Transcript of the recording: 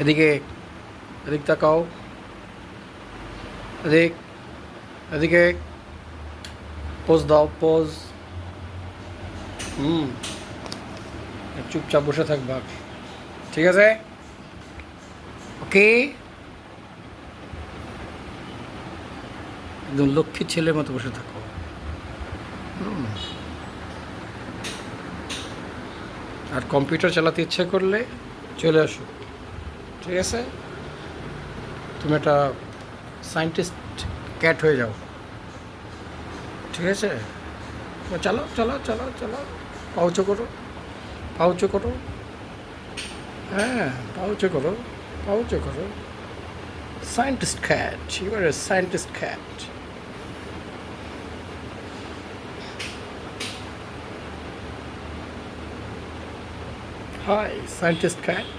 এদিকে, এদিক তাকাও, এদিক, এদিকে, পোজ দাও, পোজ। হুম, চুপচাপ বসে থাকবা, ঠিক আছে? ওকে, একদম লক্ষ্মী ছেলের মতো বসে থাকো। হুম। আর কম্পিউটার চালাতে ইচ্ছে করলে চলে আসো, ঠিক আছে? তুমি একটা সায়েন্টিস্ট ক্যাট হয়ে যাও, ঠিক আছে? চালাও, চালাও, চালাও, চালাও। পাউচো করো, পাউচো করো। হ্যাঁ, পাউচো করো, পাউচো করো। Scientist cat, you are a scientist cat. Hi, scientist cat.